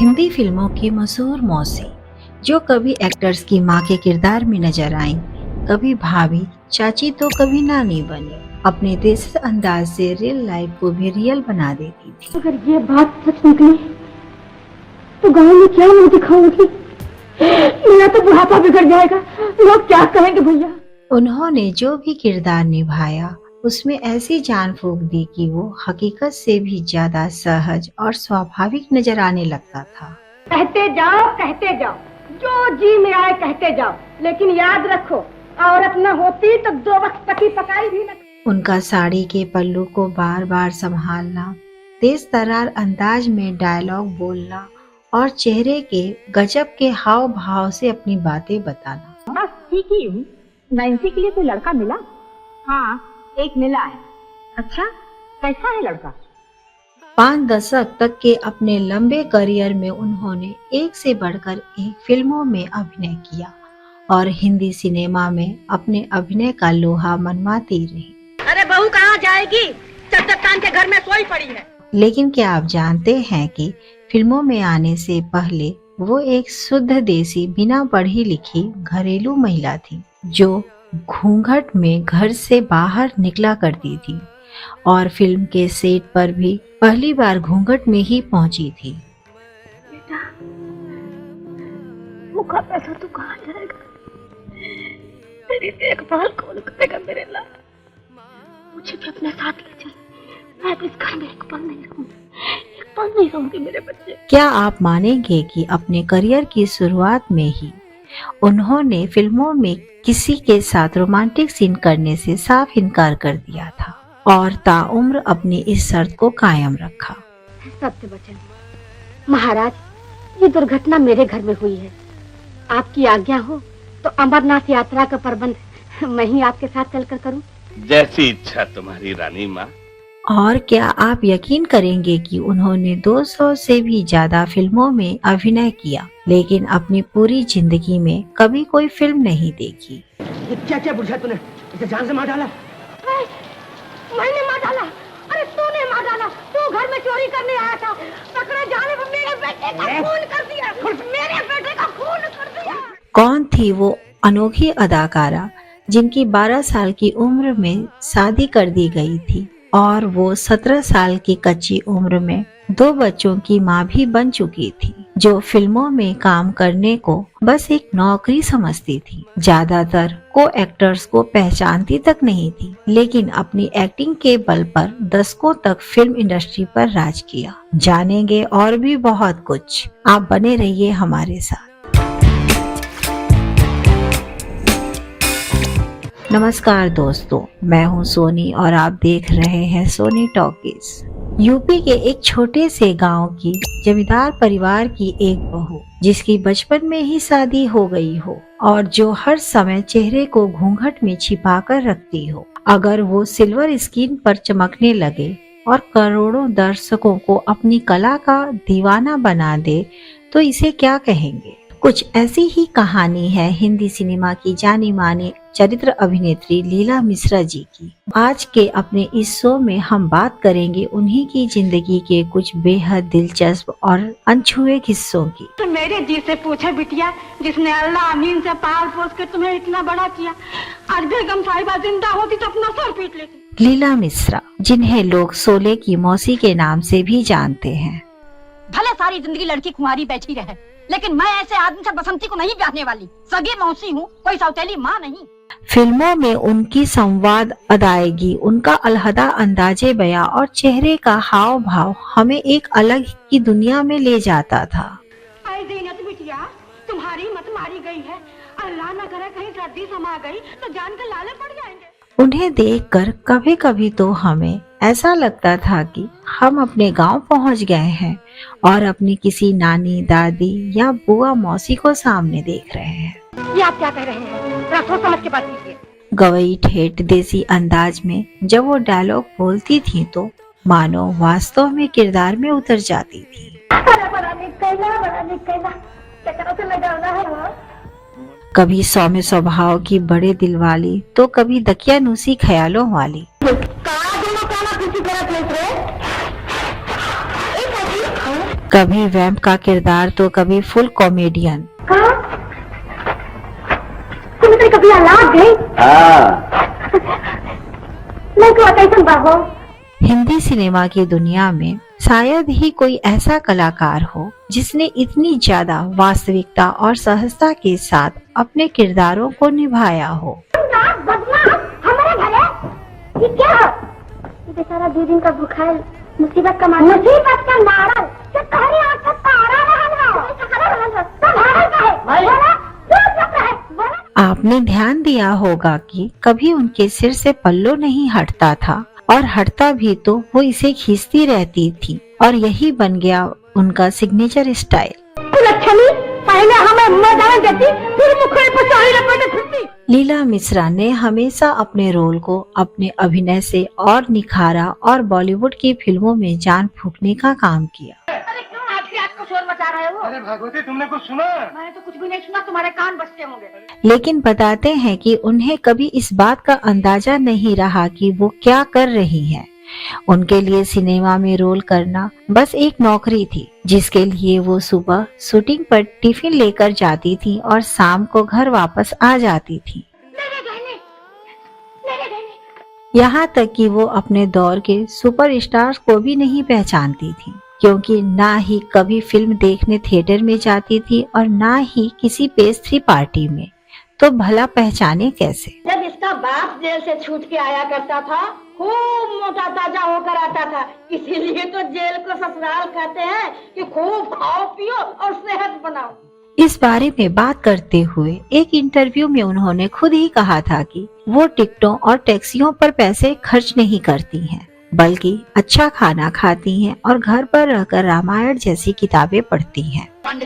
हिंदी फिल्मों की मशहूर मौसी जो कभी एक्टर्स की माँ के किरदार में नजर आईं, कभी भाभी, चाची तो कभी नानी बनी, अपने देसी अंदाज से रियल लाइफ को भी रियल बना देती थी। अगर ये बात सच निकली तो गांव में क्या मुंह दिखाऊंगी? मेरा तो बुढ़ापा बिगड़ जाएगा। लोग क्या कहेंगे भैया? उन्होंने जो भी किरदार निभाया उसमें ऐसी जान फूंक दी कि वो हकीकत से भी ज्यादा सहज और स्वाभाविक नजर आने लगता था। कहते जाओ, जो जी में आए कहते जाओ, लेकिन याद रखो औरत न होती तो 2 वक्त पकी पकाई भी न। उनका साड़ी के पल्लू को बार बार संभालना, तेज तर्रार अंदाज में डायलॉग बोलना और चेहरे के गजब के हाव भाव से अपनी बातें बताना। बस ठीक ही हूँ। नैन्सी के लिए कोई लड़का मिला? हाँ, एक मिला है। अच्छा, कैसा है लड़का? 5 दशक तक के अपने लंबे करियर में उन्होंने एक से बढ़कर एक फिल्मों में अभिनय किया और हिंदी सिनेमा में अपने अभिनय का लोहा मनवाती रही। अरे बहू कहाँ जाएगी? चट्टान के घर में सोई पड़ी है। लेकिन क्या आप जानते हैं कि फिल्मों में आने से पहले वो एक शुद्ध देसी बिना पढ़ी लिखी घरेलू महिला थी जो घूंघट में घर से बाहर निकला करती थी और फिल्म के सेट पर भी पहली बार घूंघट में ही पहुंची थी। बेटा, मुखा पैसा तू कहाँ जाएगा? तेरी देखभाल कौन करेगा मेरे लाल? मुझे भी अपने साथ ले चल। मैं भी इस घर में एक पल नहीं रहूंगी मेरे बच्चे। क्या आप मानेंगे कि अपने करियर की शुरुआत में ही उन्होंने फिल्मों में किसी के साथ रोमांटिक सीन करने से साफ इनकार कर दिया था और ताउम्र अपनी इस शर्त को कायम रखा। सत्य वचन महाराज, ये दुर्घटना मेरे घर में हुई है। आपकी आज्ञा हो तो अमरनाथ यात्रा का प्रबंध मैं ही आपके साथ चलकर करूं। जैसी इच्छा तुम्हारी रानी माँ। और क्या आप यकीन करेंगे कि उन्होंने 200 से भी ज्यादा फिल्मों में अभिनय किया, लेकिन अपनी पूरी जिंदगी में कभी कोई फिल्म नहीं देखी। क्या बुझा तूने? इसे जान से मार डाला? मैंने मार डाला? अरे तूने मार डाला। तू घर में चोरी करने आया था, पकड़े जाने पर मेरे बेटे का खून कर दिया। मेरे बेटे का खून कर दिया। कौन थी वो अनोखी अदाकारा जिनकी 12 साल की उम्र में शादी कर दी गई थी और वो 17 साल की कच्ची उम्र में 2 बच्चों की माँ भी बन चुकी थी, जो फिल्मों में काम करने को बस एक नौकरी समझती थी। ज्यादातर को एक्टर्स को पहचानती तक नहीं थी, लेकिन अपनी एक्टिंग के बल पर दशकों तक फिल्म इंडस्ट्री पर राज किया। जानेंगे और भी बहुत कुछ, आप बने रहिए हमारे साथ। नमस्कार दोस्तों, मैं हूं सोनी और आप देख रहे हैं सोनी टॉकीज। यूपी के एक छोटे से गांव की जमींदार परिवार की एक बहू, जिसकी बचपन में ही शादी हो गई हो और जो हर समय चेहरे को घूंघट में छिपाकर रखती हो, अगर वो सिल्वर स्क्रीन पर चमकने लगे और करोड़ों दर्शकों को अपनी कला का दीवाना बना दे तो इसे क्या कहेंगे। कुछ ऐसी ही कहानी है हिंदी सिनेमा की जानी मानी चरित्र अभिनेत्री लीला मिश्रा जी की। आज के अपने इस शो में हम बात करेंगे उन्हीं की जिंदगी के कुछ बेहद दिलचस्प और अनछुए किस्सों की। तो मेरे जी से पूछे बिटिया, जिसने अल्लाह अमीन से पाल पोस के तुम्हें इतना बड़ा किया, आज बेगम साहिबा जिंदा होती तो अपना सर पीट लेती। लीला मिश्रा, जिन्हें लोग शोले की मौसी के नाम से भी जानते हैं। भले सारी जिंदगी लड़की कुंवारी बैठी रहे, लेकिन मैं ऐसे आदमी से बसंती को नहीं ब्याहने वाली। सगी मौसी हूँ, कोई सौतेली माँ नहीं। फिल्मों में उनकी संवाद अदायगी, उनका अलहदा अंदाजे बयां और चेहरे का हाव भाव हमें एक अलग की दुनिया में ले जाता था। ऐ ज़ीनत बिटिया, तुम्हारी मत मारी गई है। अल्लाह न करे कहीं सर्दी समा गई तो जान के लाले पड़ जाएंगे। उन्हें देखकर कभी कभी तो हमें ऐसा लगता था कि हम अपने गांव पहुंच गए हैं और अपनी किसी नानी, दादी या बुआ मौसी को सामने देख रहे हैं। ये आप क्या कह रहे हैं? जरा सोच समझ के बात कीजिए। गवई ठेठ देसी अंदाज में जब वो डायलॉग बोलती थी तो मानो वास्तव में किरदार में उतर जाती थी। बड़ा निकला, चक्करों से लगाना है वो। कभी सौम्य स्वभाव की बड़े दिल वाली तो कभी दकियानूसी ख्यालों वाली। कभी वैम्प का किरदार तो कभी फुल कॉमेडियन। कहा तुम तो कभी लाग गई। मैं तो कैसन बाबू। हिंदी सिनेमा की दुनिया में शायद ही कोई ऐसा कलाकार हो जिसने इतनी ज्यादा वास्तविकता और सहजता के साथ अपने किरदारों को निभाया हो। हमारे घर है? ये क्या? ये बेचारा 2 दिन का भूखा है, मुसीबत का मारा। मुसीबत का मारा? क्या कह रही है? आपने ध्यान दिया होगा कि कभी उनके सिर से पल्लू नहीं हटता था, और हटता भी तो वो इसे खींचती रहती थी, और यही बन गया उनका सिग्नेचर स्टाइल। पहले हमें मैदान देती, फिर मुखड़े पर साड़ी लपेटे फिरती। लीला मिश्रा ने हमेशा अपने रोल को अपने अभिनय से और निखारा और बॉलीवुड की फिल्मों में जान फूंकने का काम किया। अरे क्यों आज को शोर मचा रहे हो? अरे भगवती, तुमने कुछ सुना? मैंने तो कुछ भी नहीं सुना, तुम्हारे कान बजते होंगे। लेकिन बताते हैं कि उन्हें कभी इस बात का अंदाजा नहीं रहा कि वो क्या कर रही हैं। उनके लिए सिनेमा में रोल करना बस एक नौकरी थी, जिसके लिए वो सुबह शूटिंग पर टिफिन लेकर जाती थी और शाम को घर वापस आ जाती थी। यहाँ तक कि वो अपने दौर के सुपरस्टार्स को भी नहीं पहचानती थी, क्योंकि ना ही कभी फिल्म देखने थिएटर में जाती थी और ना ही किसी पेस्ट्री पार्टी में, तो भला पहचाने कैसे। जब इसका बाप जेल से छूट के आया करता था, खूब मोटा ताजा होकर आता था, इसीलिए तो जेल को ससुराल कहते हैं कि खूब खाओ पियो और सेहत बनाओ। इस बारे में बात करते हुए एक इंटरव्यू में उन्होंने खुद ही कहा था कि वो टिकटों और टैक्सियों पर पैसे खर्च नहीं करती हैं, बल्कि अच्छा खाना खाती हैं और घर पर रहकर रामायण जैसी किताबें पढ़ती हैं। मालूम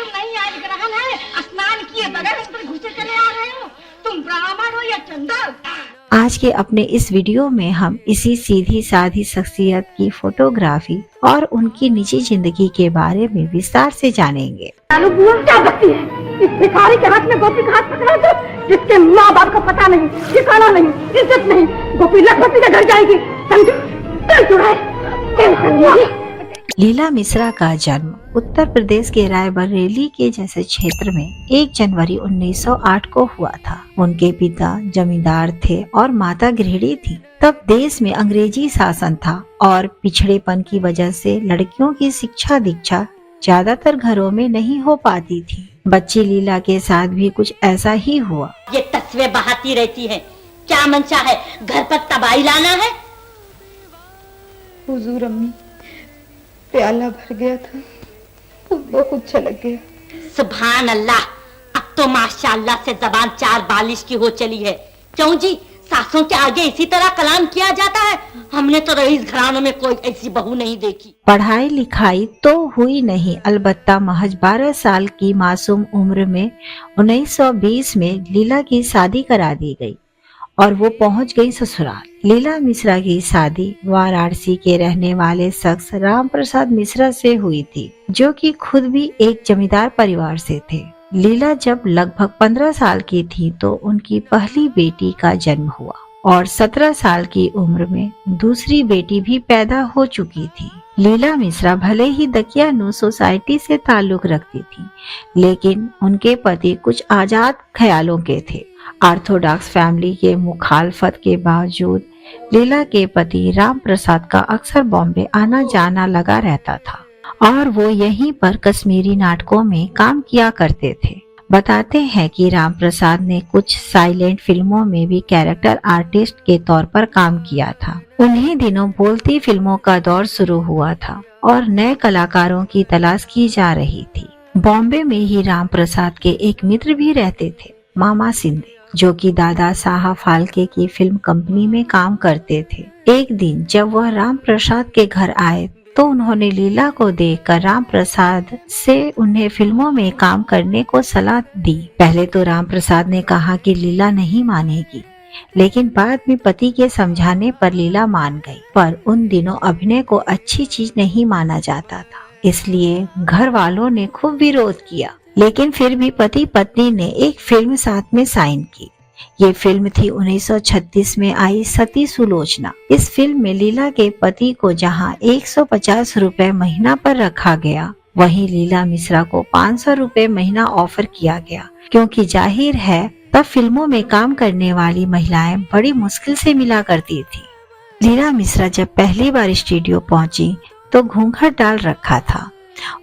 नहीं आज ग्रहण है, स्नान किए बगैर अंदर घुसे चले आ रहे हो। तुम ब्राह्मण हो या चंदर? आज के अपने इस वीडियो में हम इसी सीधी साधी शख्सियत की फोटोग्राफी और उनकी निजी जिंदगी के बारे में विस्तार से जानेंगे। क्या बकती है? इस भिखारी के हाथ में गोपी का हाथ पकड़ा दो, जिसके माँ बाप को पता नहीं, ठिकाना नहीं, इज्जत नहीं। गोपी लखपति के घर जाएगी, समझो? दिल चुराए। लीला मिश्रा का जन्म उत्तर प्रदेश के रायबरेली के जैसे क्षेत्र में 1 जनवरी 1908 को हुआ था। उनके पिता जमींदार थे और माता गृहिणी थी। तब देश में अंग्रेजी शासन था और पिछड़ेपन की वजह से लड़कियों की शिक्षा दीक्षा ज्यादातर घरों में नहीं हो पाती थी। बच्ची लीला के साथ भी कुछ ऐसा ही हुआ। ये तस्वीरें बहाती रहती हैं। क्या मंशा है? घर पर तबाही लाना है? हुजूर अम्मी, प्याला भर गया था तो बहुत छलक गया। सुभान अल्लाह, अब तो माशाअल्लाह से जबान 4 बालिश की हो चली है। क्यों जी, सासों के आगे इसी तरह कलाम किया जाता है? हमने तो रईस घरानों में कोई ऐसी बहू नहीं देखी। पढ़ाई लिखाई तो हुई नहीं, अलबत्ता महज 12 साल की मासूम उम्र में 1920 में लीला की शादी करा दी गई और वो पहुंच गई ससुराल। लीला मिश्रा की शादी वाराणसी के रहने वाले शख्स राम प्रसाद मिश्रा से हुई थी, जो कि खुद भी एक जमींदार परिवार से थे। लीला जब लगभग 15 साल की थी तो उनकी पहली बेटी का जन्म हुआ और 17 साल की उम्र में दूसरी बेटी भी पैदा हो चुकी थी। लीला मिश्रा भले ही दकियानू सोसाइटी से ताल्लुक रखती थी, लेकिन उनके पति कुछ आजाद ख्यालों के थे। ऑर्थोडॉक्स फैमिली के मुखालफत के बावजूद लीला के पति राम प्रसाद का अक्सर बॉम्बे आना जाना लगा रहता था और वो यहीं पर कश्मीरी नाटकों में काम किया करते थे। बताते हैं कि राम प्रसाद ने कुछ साइलेंट फिल्मों में भी कैरेक्टर आर्टिस्ट के तौर पर काम किया था। उन्हीं दिनों बोलती फिल्मों का दौर शुरू हुआ था और नए कलाकारों की तलाश की जा रही थी। बॉम्बे में ही राम प्रसाद के एक मित्र भी रहते थे, मामा सिंधे, जो कि दादा साहब फाल्के की फिल्म कंपनी में काम करते थे। एक दिन जब वह राम प्रसाद के घर आए तो उन्होंने लीला को देखकर राम प्रसाद से उन्हें फिल्मों में काम करने को सलाह दी। पहले तो राम प्रसाद ने कहा कि लीला नहीं मानेगी, लेकिन बाद में पति के समझाने पर लीला मान गई। पर उन दिनों अभिनय को अच्छी चीज नहीं माना जाता था, इसलिए घर वालों ने खूब विरोध किया। लेकिन फिर भी पति पत्नी ने एक फिल्म साथ में साइन की। ये फिल्म थी 1936 में आई सती सुलोचना। इस फिल्म में लीला के पति को जहां 150 रुपए महीना पर रखा गया, वहीं लीला मिश्रा को 500 रुपए महीना ऑफर किया गया, क्योंकि जाहिर है तब फिल्मों में काम करने वाली महिलाएं बड़ी मुश्किल से मिला करती थी। लीला मिश्रा जब पहली बार स्टूडियो पहुंची तो घूंघट डाल रखा था।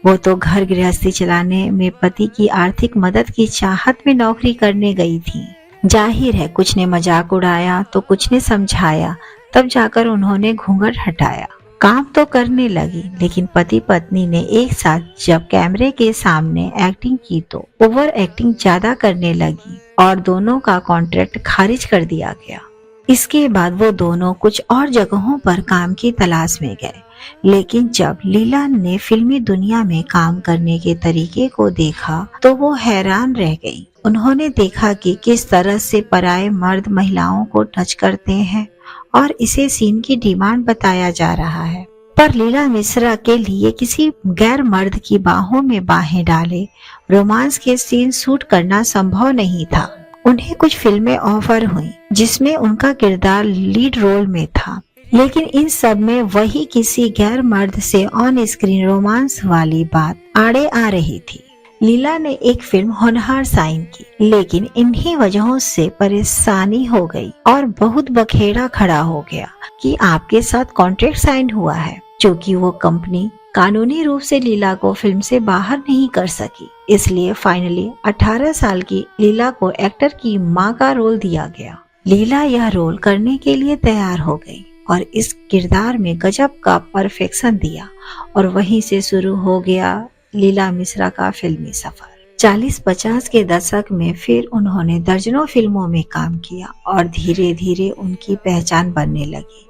वो तो घर गृहस्थी चलाने में पति की आर्थिक मदद की चाहत में नौकरी करने गई थी। जाहिर है कुछ ने मजाक उड़ाया तो कुछ ने समझाया, तब जाकर उन्होंने घूंघट हटाया। काम तो करने लगी, लेकिन पति पत्नी ने एक साथ जब कैमरे के सामने एक्टिंग की तो ओवर एक्टिंग ज्यादा करने लगी और दोनों का कॉन्ट्रैक्ट खारिज कर दिया गया। इसके बाद वो दोनों कुछ और जगहों पर काम की तलाश में गए, लेकिन जब लीला ने फिल्मी दुनिया में काम करने के तरीके को देखा तो वो हैरान रह गई। उन्होंने देखा कि किस तरह से पराये मर्द महिलाओं को टच करते हैं और इसे सीन की डिमांड बताया जा रहा है। पर लीला मिश्रा के लिए किसी गैर मर्द की बाहों में बाहें डाले रोमांस के सीन शूट करना संभव नहीं था। उन्हें कुछ फिल्में ऑफर हुई जिसमें उनका किरदार लीड रोल में था, लेकिन इन सब में वही किसी गैर मर्द से ऑन स्क्रीन रोमांस वाली बात आड़े आ रही थी। लीला ने एक फिल्म होनहार साइन की, लेकिन इन्हीं वजहों से परेशानी हो गई और बहुत बखेड़ा खड़ा हो गया कि आपके साथ कॉन्ट्रैक्ट साइन हुआ है। चूँकि वो कंपनी कानूनी रूप से लीला को फिल्म से बाहर नहीं कर सकी, इसलिए फाइनली 18 साल की लीला को एक्टर की मां का रोल दिया गया। लीला यह रोल करने के लिए तैयार हो गई और इस किरदार में गजब का परफेक्शन दिया और वहीं से शुरू हो गया लीला मिश्रा का फिल्मी सफर। 40-50 के दशक में फिर उन्होंने दर्जनों फिल्मों में काम किया और धीरे धीरे उनकी पहचान बनने लगी।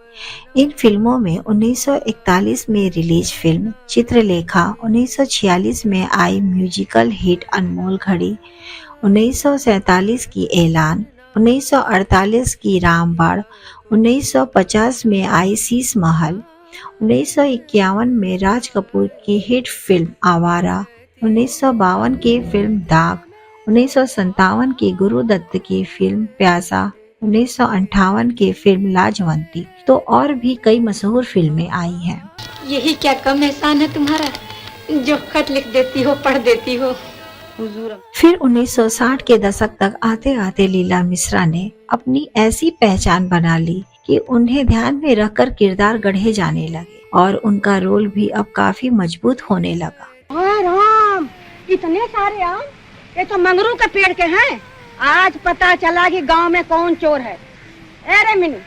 इन फिल्मों में 1941 में रिलीज फिल्म चित्रलेखा, 1946 में आई म्यूजिकल हिट अनमोल घड़ी, 1947 की ऐलान, 1948 की रामबाण, 1950 में आई शीश महल, 1951 में राज कपूर की हिट फिल्म आवारा, 1952 की फिल्म दाग, 1957 की गुरुदत्त की फिल्म प्यासा, 1958 की फिल्म लाजवंती, तो और भी कई मशहूर फिल्में आई हैं। यही क्या कम एहसान है तुम्हारा जो खत लिख देती हो, पढ़ देती हो। हुजूर। फिर 1960 के दशक तक आते आते लीला मिश्रा ने अपनी ऐसी पहचान बना ली कि उन्हें ध्यान में रखकर किरदार गढ़े जाने लगे और उनका रोल भी अब काफी मजबूत होने लगा। राम, इतने सारे आम, ये तो मंगरू के पेड़ के हैं। आज पता चला कि गांव में कौन चोर है। अरे मिनी,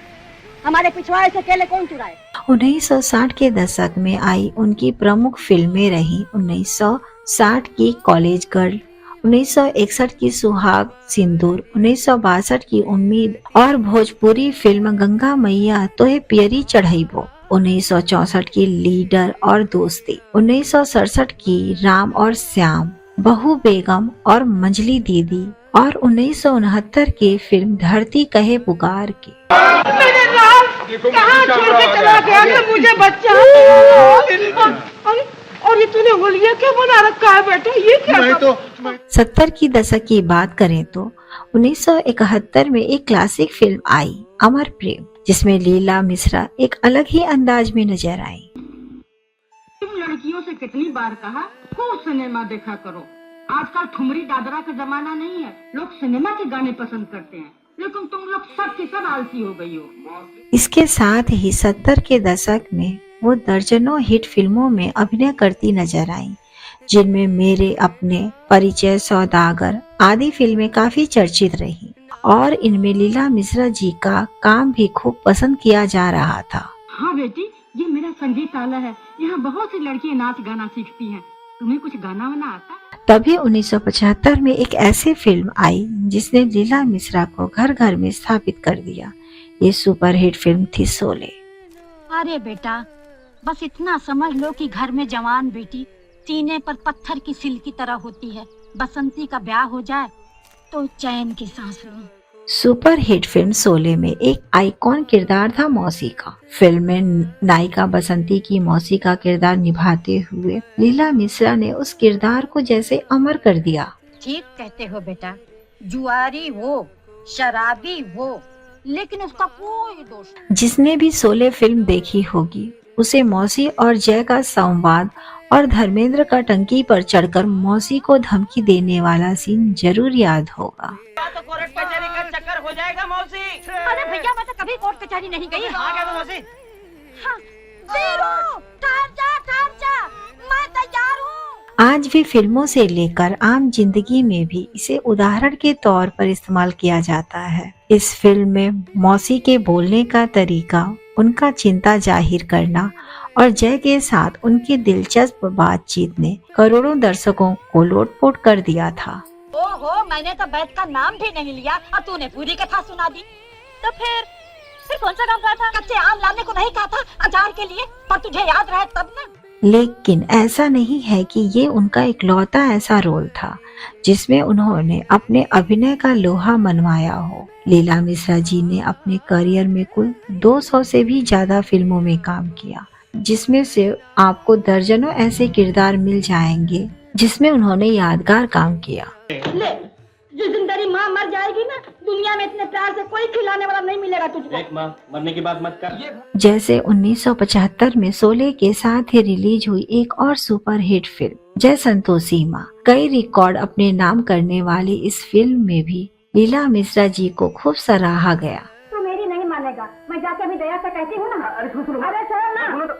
हमारे पिछवाड़े से केले कौन चुराए? 1960 के दशक में आई उनकी प्रमुख फिल्में रही 1960 की कॉलेज गर्ल, 1961 की सुहाग सिंदूर, 1962 की उम्मीद और भोजपुरी फिल्म गंगा मैया तोहे पियरी चढ़ाइबो, 1964 की लीडर और दोस्ती, 1967 की राम और श्याम, बहू बेगम और मंजली दीदी और 1969 की फिल्म धरती कहे पुकार के। मेरे राम, कहाँ छोड़ के चला गया कि मुझे बच्चा? और ये तूने होलिया क्या बना रखा है बेटा? ये क्या? 70 की दशक की बात करें तो 1971 में एक क्लासिक फिल्म आई अमर प्रेम, जिसमें लीला मिश्रा एक अलग ही अंदाज में नजर आई। तुम लड़कियों से कितनी बार कहा खूब सिनेमा देखा करो। आजकल ठुमरी दादरा का जमाना नहीं है, लोग सिनेमा के गाने पसंद करते हैं, लेकिन तुम लोग सब की सब आलसी हो गई हो। इसके साथ ही 70 के दशक में वो दर्जनों हिट फिल्मों में अभिनय करती नजर आई, जिनमें मेरे अपने, परिचय, सौदागर आदि फिल्में काफी चर्चित रही और इनमें लीला मिश्रा जी का काम भी खूब पसंद किया जा रहा था। हाँ बेटी, ये मेरा संगीतालय है, यहाँ बहुत सी लड़कियाँ नाच गाना सीखती हैं। तुम्हें कुछ गाना वाना आता? तभी 1975 में एक ऐसी फिल्म आई जिसने लीला मिश्रा को घर घर में स्थापित कर दिया। ये सुपरहिट फिल्म थी शोले। अरे बेटा, बस इतना समझ लो कि घर में जवान बेटी सीने पर पत्थर की सिल की तरह होती है। बसंती का ब्याह हो जाए तो चैन की सांस लो। सुपर हिट फिल्म शोले में एक आइकॉन किरदार था मौसी का। फिल्म में नायिका बसंती की मौसी का किरदार निभाते हुए लीला मिश्रा ने उस किरदार को जैसे अमर कर दिया। ठीक कहते हो बेटा, जुआरी वो शराबी वो, लेकिन उसका कोई दोष जिसने भी शोले फिल्म देखी होगी उसे मौसी और जय का संवाद और धर्मेंद्र का टंकी पर चढ़कर मौसी को धमकी देने वाला सीन जरूर याद होगा। तो कोर्ट कचहरी का चक्कर हो जाएगा मौसी। अरे भैया, मैं तो कभी कोर्ट कचहरी नहीं गई। हाँ क्या तो मौसी? ठहर जा, मैं तैयार हूँ। आज भी फिल्मों से लेकर आम जिंदगी में भी इसे उदाहरण के तौर पर इस्तेमाल किया जाता है। इस फिल्म में मौसी के बोलने का तरीका, उनका चिंता जाहिर करना और जय के साथ उनकी दिलचस्प बातचीत ने करोड़ों दर्शकों को लोटपोट कर दिया था। ओहो, मैंने तो बैठ का नाम भी नहीं लिया और तूने पूरी कथा सुना दी। तो फिर कौन सा काम कहा था? कच्चे आम लाने को नहीं कहा था अचार के लिए? पर तुझे याद रहे तब ना। लेकिन ऐसा नहीं है कि ये उनका इकलौता ऐसा रोल था जिसमें उन्होंने अपने अभिनय का लोहा मनवाया हो। लीला मिश्रा जी ने अपने करियर में कुल 200 से भी ज्यादा फिल्मों में काम किया, जिसमें से आपको दर्जनों ऐसे किरदार मिल जाएंगे जिसमें उन्होंने यादगार काम किया। ले, जिस दिन तेरी माँ मर जाएगी ना, दुनिया में इतने प्यार से कोई खिलाने वाला नहीं मिलेगा तुझको। देख माँ, मरने की बात मत कर। जैसे 1975 में शोले के साथ ही रिलीज हुई एक और सुपरहिट फिल्म जय संतोषी माँ। कई रिकॉर्ड अपने नाम करने वाली इस फिल्म में भी लीला मिश्रा जी को खूब सराहा गया। तू मेरी नहीं मानेगा, मैं जाके अभी दया से कहती हूँ ना। अरे सुन ना।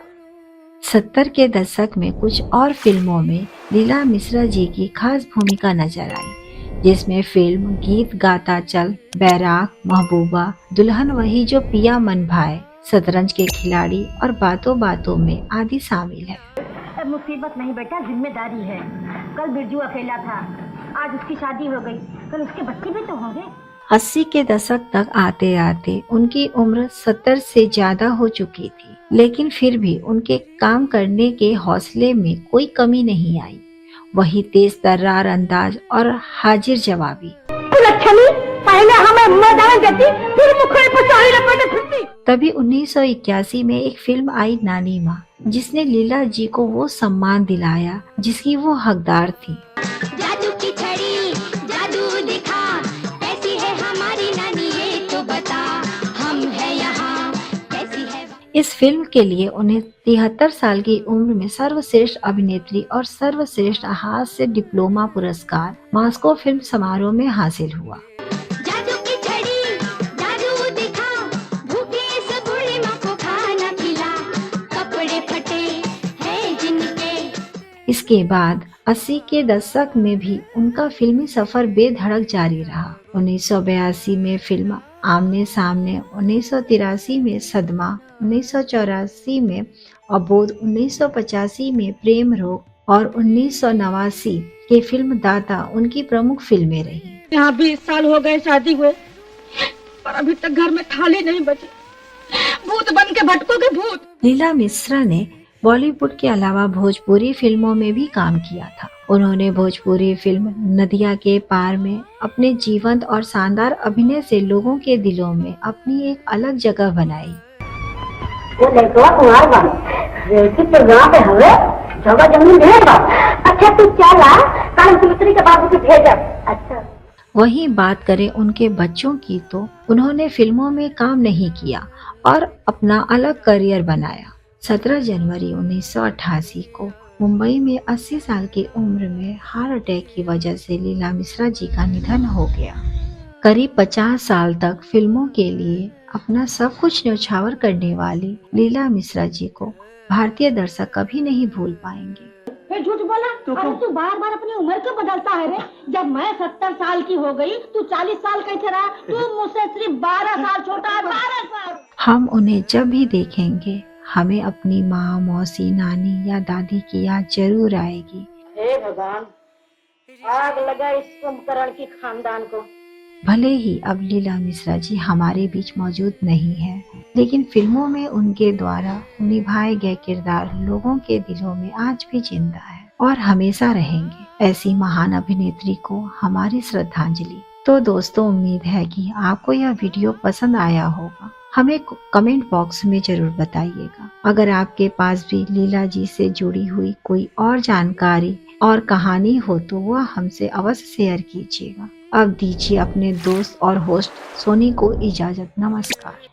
70 के दशक में कुछ और फिल्मों में लीला मिश्रा जी की खास भूमिका नजर आई, जिसमें फिल्म गीत गाता चल, बैराग, महबूबा, दुल्हन वही जो पिया मन भाए, शतरंज के खिलाड़ी और बातों बातों में आदि शामिल है। मुसीबत नहीं बेटा, जिम्मेदारी है। कल बिरजू अकेला था, आज उसकी शादी हो गई, कल उसके बच्चे भी तो होंगे। 80 के दशक तक आते आते उनकी उम्र 70 से ज्यादा हो चुकी थी, लेकिन फिर भी उनके काम करने के हौसले में कोई कमी नहीं आई। वही तेज तर्रार अंदाज और हाजिर जवाबी। पहले हमें मैदान देती, फिर मुखड़े पर साड़ी लपेटे फिरती। तभी 1981 में एक फिल्म आई नानी माँ, जिसने लीला जी को वो सम्मान दिलाया जिसकी वो हकदार थी। जादू की छड़ी जादू दिखा, कैसी है हमारी नानी ये तो बता, हम है यहाँ कैसी है। इस फिल्म के लिए उन्हें 73 साल की उम्र में सर्वश्रेष्ठ अभिनेत्री और सर्वश्रेष्ठ हास्य डिप्लोमा पुरस्कार मॉस्को फिल्म समारोह में हासिल हुआ। जादू की छड़ी जादू दिखा, भूखे इस बूढ़ी माँ को खाना खिला, कपड़े फटे हैं जिनके। इसके बाद 80 के दशक में भी उनका फिल्मी सफर बेधड़क जारी रहा। 1982 में फिल्म आमने सामने, 1983 में सदमा, 1984 में अबोध, 1985 में प्रेम रोग और 1989 की फिल्म दाता उनकी प्रमुख फिल्में रही। यहाँ 20 साल हो गए शादी हुए, पर अभी तक घर में थाली नहीं बची। भूत बन के भटको के भूत। लीला मिश्रा ने बॉलीवुड के अलावा भोजपुरी फिल्मों में भी काम किया था। उन्होंने भोजपुरी फिल्म नदिया के पार में अपने जीवंत और शानदार अभिनय से लोगों के दिलों में अपनी एक अलग जगह बनाई। वो लड़का कुमार बा, रेती पर गाँव पे हवे, जगह जमीन ढेर बा। अच्छा तू चला, कल सुमित्री के बाबू को भेजब। अच्छा। वहीं बात करें उनके बच्चों की तो उन्होंने फिल्मों में काम नहीं किया और अपना अलग करियर बनाया। 17 जनवरी 1988 को मुंबई में 80 साल की उम्र में हार्ट अटैक की वजह से लीला मिश्रा जी का निधन हो गया। करीब 50 साल तक फिल्मों के लिए अपना सब कुछ न्यौछावर करने वाली लीला मिश्रा जी को भारतीय दर्शक कभी नहीं भूल पाएंगे। फिर झूठ बोला? अरे तू बार बार अपनी उम्र क्यों बदलता है रे? जब मैं 70 साल की हो गई, तू 40 साल कैसे रहा? तू मुझसे सिर्फ 12 साल छोटा है। 12 साल। हम उन्हें जब भी देखेंगे हमें अपनी माँ, मौसी, नानी या दादी की याद जरूर आएगी। हे भगवान, आग लगा इस कुंभकर्ण की खानदान को। भले ही अब लीला मिश्रा जी हमारे बीच मौजूद नहीं है, लेकिन फिल्मों में उनके द्वारा निभाए गए किरदार लोगों के दिलों में आज भी जिंदा है और हमेशा रहेंगे। ऐसी महान अभिनेत्री को हमारी श्रद्धांजलि। तो दोस्तों, उम्मीद है कि आपको यह वीडियो पसंद आया होगा। हमें कमेंट बॉक्स में जरूर बताइएगा। अगर आपके पास भी लीला जी से जुड़ी हुई कोई और जानकारी और कहानी हो तो वह हमसे अवश्य शेयर कीजिएगा। अब दीजिए अपने दोस्त और होस्ट सोनी को इजाजत। नमस्कार।